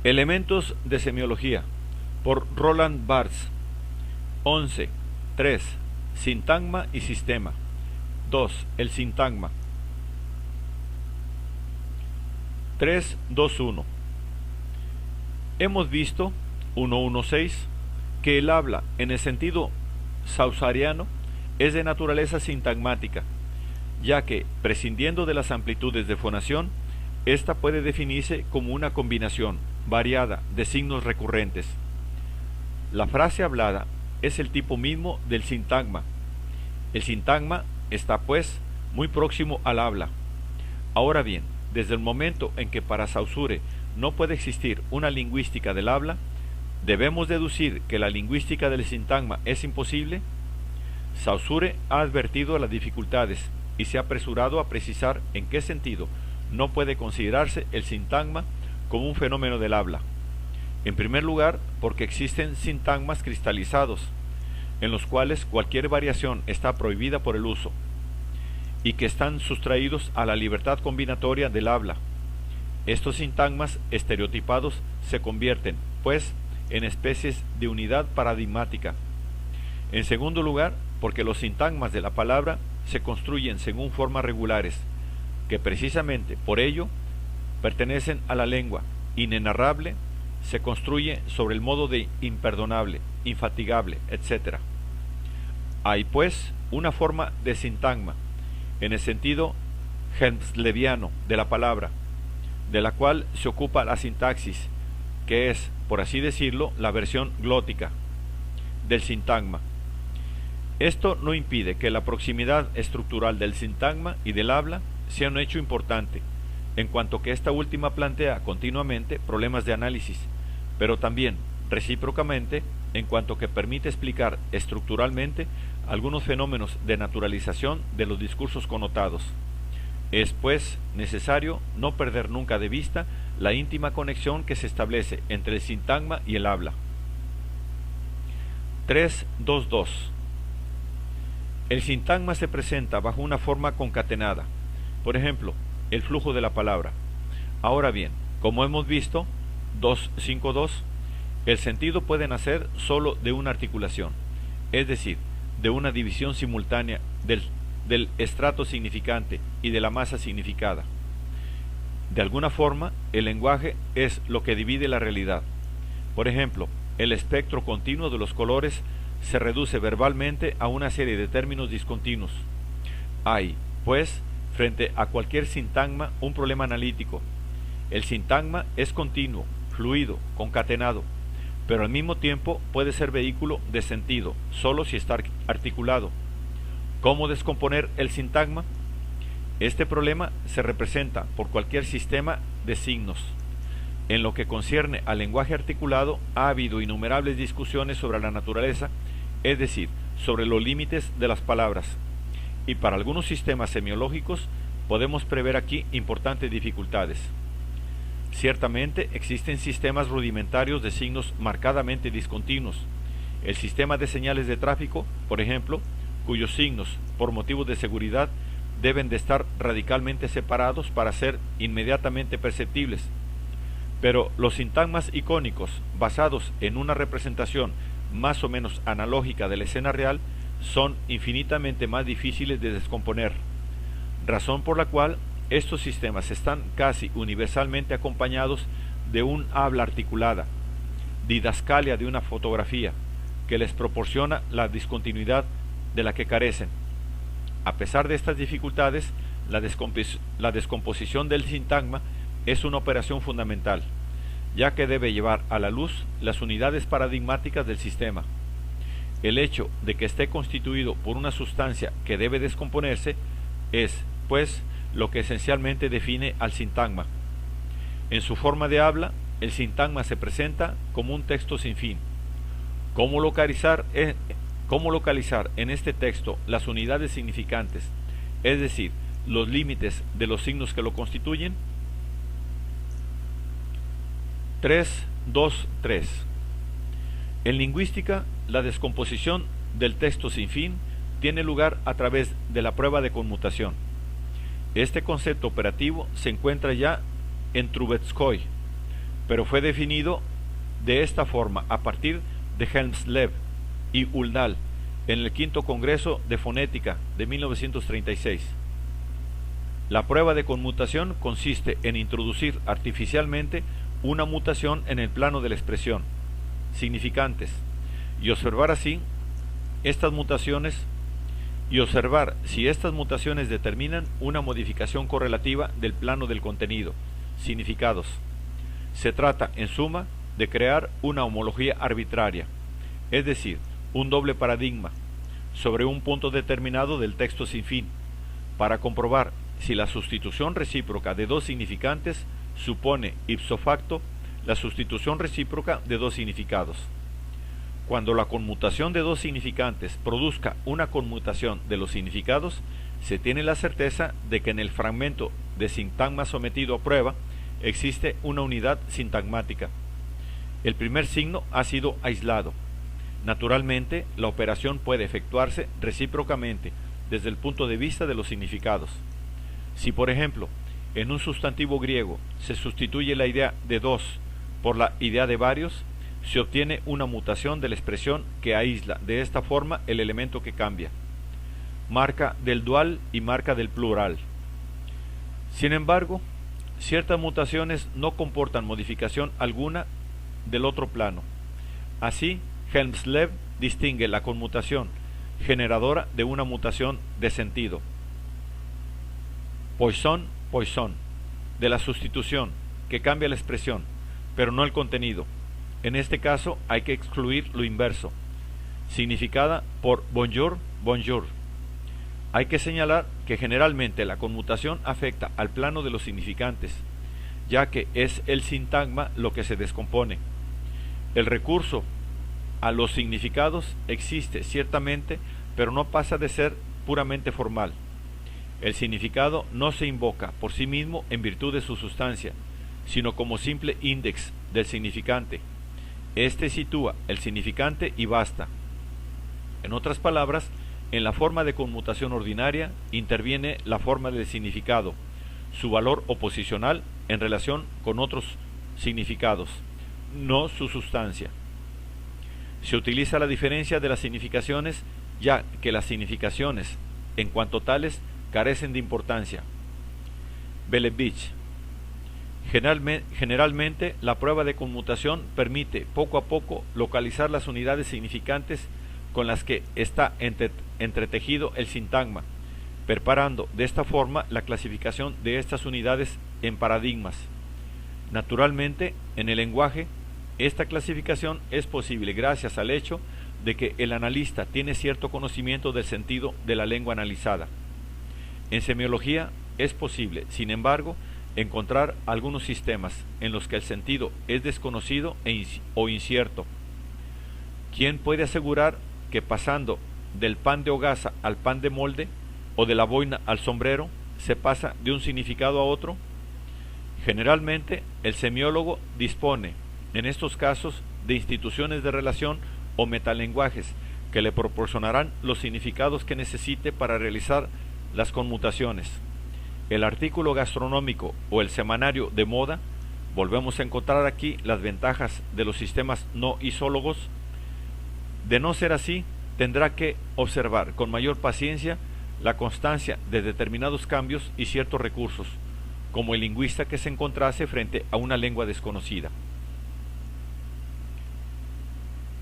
Elementos de semiología, por Roland Barthes. 11. 3. Sintagma y sistema. 2. El sintagma. 3.2.1. Hemos visto, 1.1.6, que el habla, en el sentido sausariano, es de naturaleza sintagmática, ya que, prescindiendo de las amplitudes de fonación, ésta puede definirse como una combinación variada de signos recurrentes. La frase hablada es el tipo mismo del sintagma. El sintagma está, pues, muy próximo al habla. Ahora bien, desde el momento en que para Saussure no puede existir una lingüística del habla, ¿debemos deducir que la lingüística del sintagma es imposible? Saussure ha advertido las dificultades y se ha apresurado a precisar en qué sentido no puede considerarse el sintagma como un fenómeno del habla. En primer lugar, porque existen sintagmas cristalizados, en los cuales cualquier variación está prohibida por el uso, y que están sustraídos a la libertad combinatoria del habla. Estos sintagmas estereotipados se convierten, pues, en especies de unidad paradigmática. En segundo lugar, porque los sintagmas de la palabra se construyen según formas regulares, que precisamente por ello pertenecen a la lengua. Inenarrable se construye sobre el modo de imperdonable, infatigable, etc. Hay, pues, una forma de sintagma, en el sentido hemsleviano de la palabra, de la cual se ocupa la sintaxis, que es, por así decirlo, la versión glótica del sintagma. Esto no impide que la proximidad estructural del sintagma y del habla sea un hecho importante, en cuanto que esta última plantea continuamente problemas de análisis, pero también, recíprocamente, en cuanto que permite explicar estructuralmente algunos fenómenos de naturalización de los discursos connotados. Es, pues, necesario no perder nunca de vista la íntima conexión que se establece entre el sintagma y el habla. 3.2.2. El sintagma se presenta bajo una forma concatenada, por ejemplo, el flujo de la palabra. Ahora bien, como hemos visto, 2.5.2, el sentido puede nacer sólo de una articulación, es decir, de una división simultánea del estrato significante y de la masa significada. De alguna forma, el lenguaje es lo que divide la realidad. Por ejemplo, el espectro continuo de los colores se reduce verbalmente a una serie de términos discontinuos. Hay, pues, frente a cualquier sintagma un problema analítico. El sintagma es continuo, fluido, concatenado, pero al mismo tiempo puede ser vehículo de sentido, solo si está articulado. ¿Cómo descomponer el sintagma? Este problema se representa por cualquier sistema de signos. En lo que concierne al lenguaje articulado, ha habido innumerables discusiones sobre la naturaleza, es decir, sobre los límites de las palabras. Y para algunos sistemas semiológicos podemos prever aquí importantes dificultades. Ciertamente existen sistemas rudimentarios de signos marcadamente discontinuos. El sistema de señales de tráfico, por ejemplo, cuyos signos, por motivos de seguridad, deben de estar radicalmente separados para ser inmediatamente perceptibles. Pero los sintagmas icónicos, basados en una representación más o menos analógica de la escena real, son infinitamente más difíciles de descomponer, razón por la cual estos sistemas están casi universalmente acompañados de un habla articulada, didascalia de una fotografía, que les proporciona la discontinuidad de la que carecen. A pesar de estas dificultades, la descomposición del sintagma es una operación fundamental, ya que debe llevar a la luz las unidades paradigmáticas del sistema. El hecho de que esté constituido por una sustancia que debe descomponerse es, pues, lo que esencialmente define al sintagma. En su forma de habla, el sintagma se presenta como un texto sin fin. ¿Cómo localizar en este texto las unidades significantes, es decir, los límites de los signos que lo constituyen? 3.2.3. En lingüística, la descomposición del texto sin fin tiene lugar a través de la prueba de conmutación. Este concepto operativo se encuentra ya en Trubetskoy, pero fue definido de esta forma a partir de Helmsleb y Uldal en el quinto Congreso de Fonética de 1936. La prueba de conmutación consiste en introducir artificialmente una mutación en el plano de la expresión, significantes, y observar así estas mutaciones y observar si estas mutaciones determinan una modificación correlativa del plano del contenido, significados. Se trata, en suma, de crear una homología arbitraria, es decir, un doble paradigma, sobre un punto determinado del texto sin fin, para comprobar si la sustitución recíproca de dos significantes supone ipso facto la sustitución recíproca de dos significados. Cuando la conmutación de dos significantes produzca una conmutación de los significados, se tiene la certeza de que en el fragmento de sintagma sometido a prueba existe una unidad sintagmática. El primer signo ha sido aislado. Naturalmente, la operación puede efectuarse recíprocamente desde el punto de vista de los significados. Si, por ejemplo, en un sustantivo griego se sustituye la idea de dos por la idea de varios, se obtiene una mutación de la expresión que aísla de esta forma el elemento que cambia. Marca del dual y marca del plural. Sin embargo, ciertas mutaciones no comportan modificación alguna del otro plano. Así, Helmsleb distingue la conmutación generadora de una mutación de sentido, Poisson, de la sustitución, que cambia la expresión, pero no el contenido. En este caso hay que excluir lo inverso, significada por bonjour. Hay que señalar que generalmente la conmutación afecta al plano de los significantes, ya que es el sintagma lo que se descompone. El recurso a los significados existe ciertamente, pero no pasa de ser puramente formal. El significado no se invoca por sí mismo en virtud de su sustancia, sino como simple índex del significante. Este sitúa el significante y basta. En otras palabras, en la forma de conmutación ordinaria interviene la forma del significado, su valor oposicional en relación con otros significados, no su sustancia. Se utiliza la diferencia de las significaciones, ya que las significaciones, en cuanto tales, carecen de importancia. Belevich. Generalmente, la prueba de conmutación permite poco a poco localizar las unidades significantes con las que está entretejido el sintagma, preparando de esta forma la clasificación de estas unidades en paradigmas. Naturalmente, en el lenguaje, esta clasificación es posible gracias al hecho de que el analista tiene cierto conocimiento del sentido de la lengua analizada. En semiología es posible, sin embargo, encontrar algunos sistemas en los que el sentido es desconocido o incierto. ¿Quién puede asegurar que pasando del pan de hogaza al pan de molde o de la boina al sombrero se pasa de un significado a otro? Generalmente, el semiólogo dispone, en estos casos, de instituciones de relación o metalenguajes que le proporcionarán los significados que necesite para realizar las conmutaciones. El artículo gastronómico o el semanario de moda, volvemos a encontrar aquí las ventajas de los sistemas no isólogos. De no ser así, tendrá que observar con mayor paciencia la constancia de determinados cambios y ciertos recursos, como el lingüista que se encontrase frente a una lengua desconocida.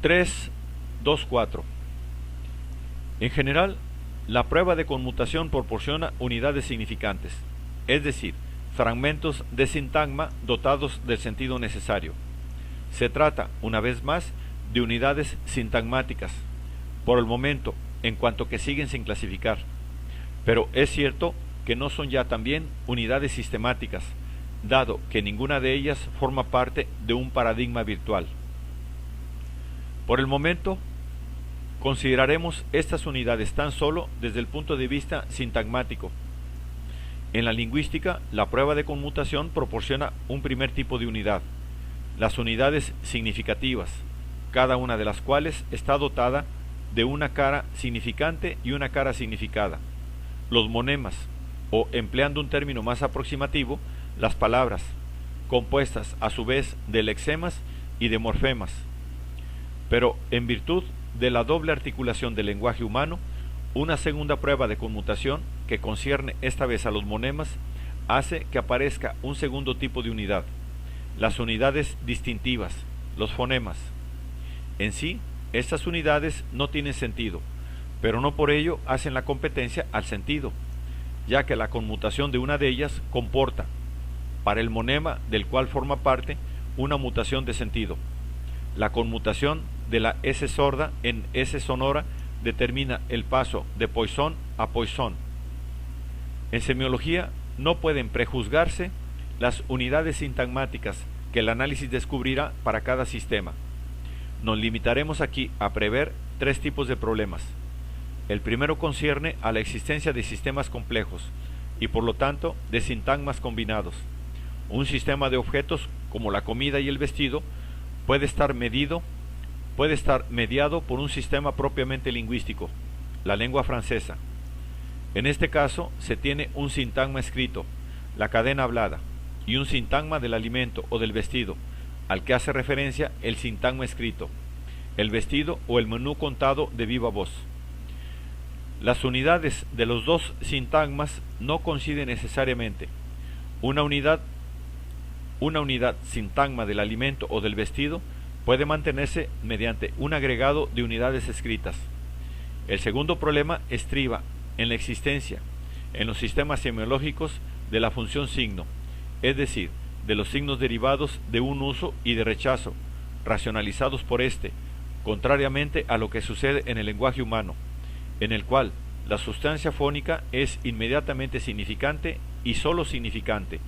3.2.4. En general, la prueba de conmutación proporciona unidades significantes, es decir, fragmentos de sintagma dotados del sentido necesario. Se trata, una vez más, de unidades sintagmáticas, por el momento, en cuanto que siguen sin clasificar. Pero es cierto que no son ya también unidades sistemáticas, dado que ninguna de ellas forma parte de un paradigma virtual. Por el momento, consideraremos estas unidades tan solo desde el punto de vista sintagmático. En la lingüística, la prueba de conmutación proporciona un primer tipo de unidad, las unidades significativas, cada una de las cuales está dotada de una cara significante y una cara significada. Los monemas, o empleando un término más aproximativo, las palabras, compuestas a su vez de lexemas y de morfemas. Pero en virtud de la doble articulación del lenguaje humano, una segunda prueba de conmutación, que concierne esta vez a los monemas, hace que aparezca un segundo tipo de unidad, las unidades distintivas, los fonemas. En sí, estas unidades no tienen sentido, pero no por ello hacen la competencia al sentido, ya que la conmutación de una de ellas comporta, para el monema del cual forma parte, una mutación de sentido. La conmutación de la S sorda en S sonora determina el paso de Poisson a Poisson. En semiología no pueden prejuzgarse las unidades sintagmáticas que el análisis descubrirá para cada sistema. Nos limitaremos aquí a prever tres tipos de problemas. El primero concierne a la existencia de sistemas complejos y por lo tanto de sintagmas combinados. Un sistema de objetos como la comida y el vestido puede estar mediado por un sistema propiamente lingüístico, la lengua francesa. En este caso se tiene un sintagma escrito, la cadena hablada, y un sintagma del alimento o del vestido, al que hace referencia el sintagma escrito, el vestido o el menú contado de viva voz. Las unidades de los dos sintagmas no coinciden necesariamente. Una unidad sintagma del alimento o del vestido puede mantenerse mediante un agregado de unidades escritas. El segundo problema estriba en la existencia, en los sistemas semiológicos, de la función signo, es decir, de los signos derivados de un uso y de rechazo, racionalizados por éste, contrariamente a lo que sucede en el lenguaje humano, en el cual la sustancia fónica es inmediatamente significante y sólo significante.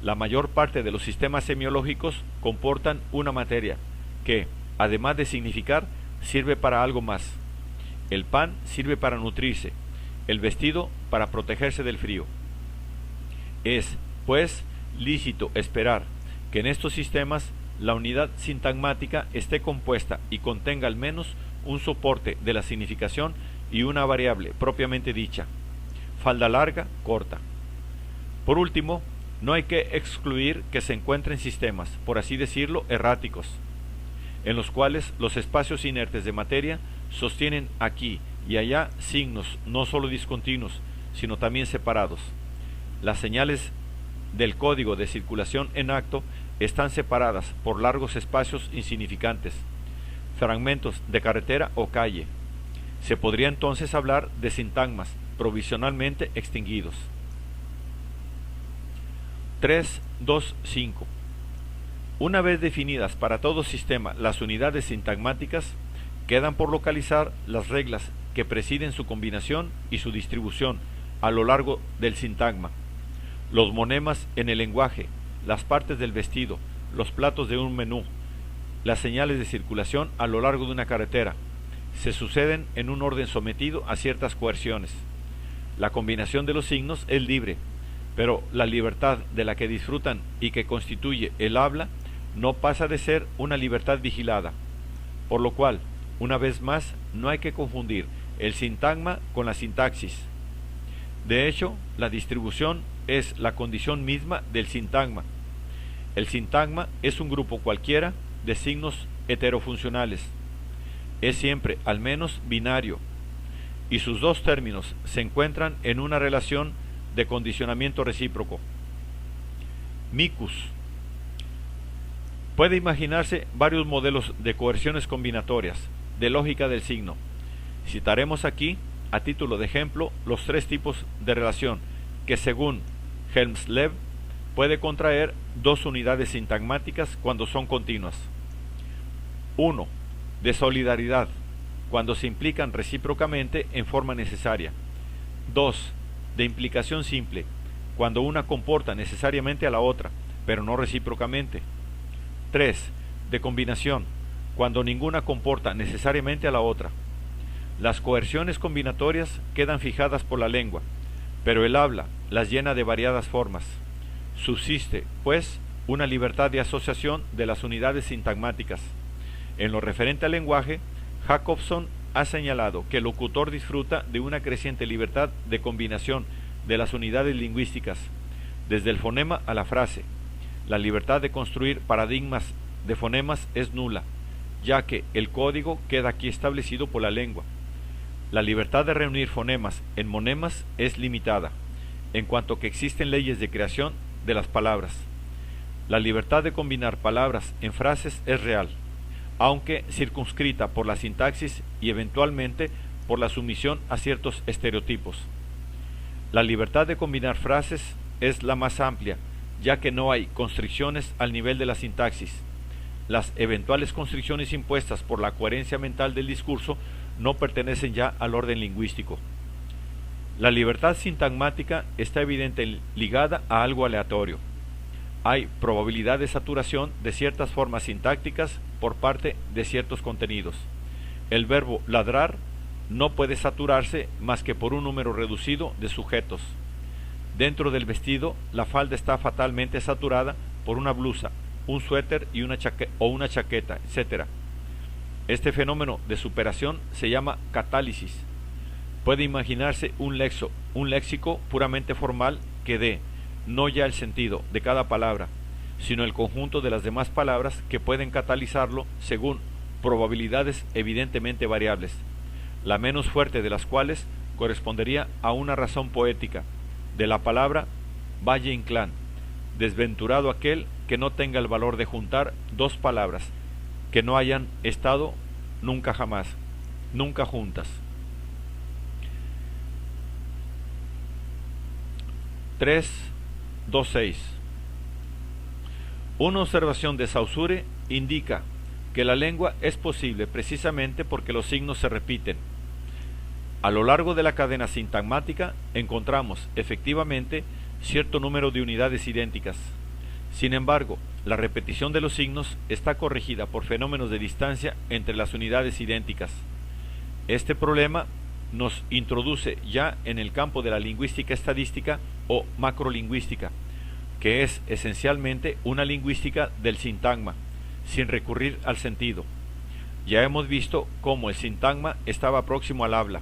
La mayor parte de los sistemas semiológicos comportan una materia que, además de significar, sirve para algo más. El pan sirve para nutrirse, el vestido para protegerse del frío. Es, pues, lícito esperar que en estos sistemas la unidad sintagmática esté compuesta y contenga al menos un soporte de la significación y una variable propiamente dicha, falda larga, corta. Por último, no hay que excluir que se encuentren sistemas, por así decirlo, erráticos, en los cuales los espacios inertes de materia sostienen aquí y allá signos no solo discontinuos, sino también separados. Las señales del código de circulación en acto están separadas por largos espacios insignificantes, fragmentos de carretera o calle. Se podría entonces hablar de sintagmas provisionalmente extinguidos. 3.2.5. Una vez definidas para todo sistema las unidades sintagmáticas, quedan por localizar las reglas que presiden su combinación y su distribución a lo largo del sintagma. Los monemas en el lenguaje, las partes del vestido, los platos de un menú, las señales de circulación a lo largo de una carretera, se suceden en un orden sometido a ciertas coerciones. La combinación de los signos es libre, pero la libertad de la que disfrutan y que constituye el habla no pasa de ser una libertad vigilada, por lo cual, una vez más, no hay que confundir el sintagma con la sintaxis. De hecho, la distribución es la condición misma del sintagma. El sintagma es un grupo cualquiera de signos heterofuncionales. Es siempre al menos binario, y sus dos términos se encuentran en una relación de condicionamiento recíproco. Micus. Puede imaginarse varios modelos de coerciones combinatorias, de lógica del signo. Citaremos aquí, a título de ejemplo, los tres tipos de relación que, según Helmsleb, puede contraer dos unidades sintagmáticas cuando son continuas. 1. De solidaridad, cuando se implican recíprocamente en forma necesaria. 2. De implicación simple, cuando una comporta necesariamente a la otra, pero no recíprocamente. 3. De combinación, cuando ninguna comporta necesariamente a la otra. Las coerciones combinatorias quedan fijadas por la lengua, pero el habla las llena de variadas formas. Subsiste, pues, una libertad de asociación de las unidades sintagmáticas. En lo referente al lenguaje, Jacobson ha señalado que el locutor disfruta de una creciente libertad de combinación de las unidades lingüísticas, desde el fonema a la frase, La libertad de construir paradigmas de fonemas es nula, ya que el código queda aquí establecido por la lengua. La libertad de reunir fonemas en monemas es limitada, en cuanto que existen leyes de creación de las palabras. La libertad de combinar palabras en frases es real, aunque circunscrita por la sintaxis y eventualmente por la sumisión a ciertos estereotipos. La libertad de combinar frases es la más amplia, ya que no hay constricciones al nivel de la sintaxis. Las eventuales constricciones impuestas por la coherencia mental del discurso no pertenecen ya al orden lingüístico. La libertad sintagmática está evidente ligada a algo aleatorio. Hay probabilidad de saturación de ciertas formas sintácticas por parte de ciertos contenidos. El verbo ladrar no puede saturarse más que por un número reducido de sujetos. Dentro del vestido, la falda está fatalmente saturada por una blusa, un suéter y una chaqueta, etc. Este fenómeno de superación se llama catálisis. Puede imaginarse un léxico puramente formal que dé no ya el sentido de cada palabra, sino el conjunto de las demás palabras que pueden catalizarlo según probabilidades evidentemente variables, la menos fuerte de las cuales correspondería a una razón poética de la palabra Valle Inclán: desventurado aquel que no tenga el valor de juntar dos palabras que no hayan estado nunca jamás, nunca juntas. 3.2.6. Una observación de Saussure indica que la lengua es posible precisamente porque los signos se repiten. A lo largo de la cadena sintagmática encontramos efectivamente cierto número de unidades idénticas. Sin embargo, la repetición de los signos está corregida por fenómenos de distancia entre las unidades idénticas. Este problema nos introduce ya en el campo de la lingüística estadística o macrolingüística, que es esencialmente una lingüística del sintagma, sin recurrir al sentido. Ya hemos visto cómo el sintagma estaba próximo al habla.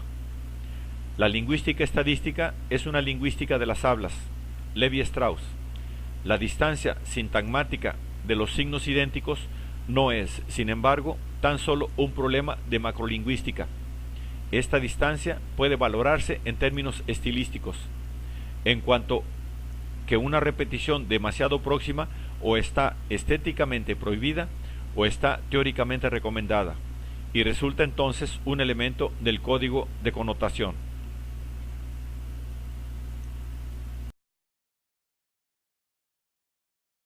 La lingüística estadística es una lingüística de las hablas, Levi-Strauss. La distancia sintagmática de los signos idénticos no es, sin embargo, tan solo un problema de macrolingüística. Esta distancia puede valorarse en términos estilísticos, en cuanto que una repetición demasiado próxima o está estéticamente prohibida o está teóricamente recomendada, y resulta entonces un elemento del código de connotación.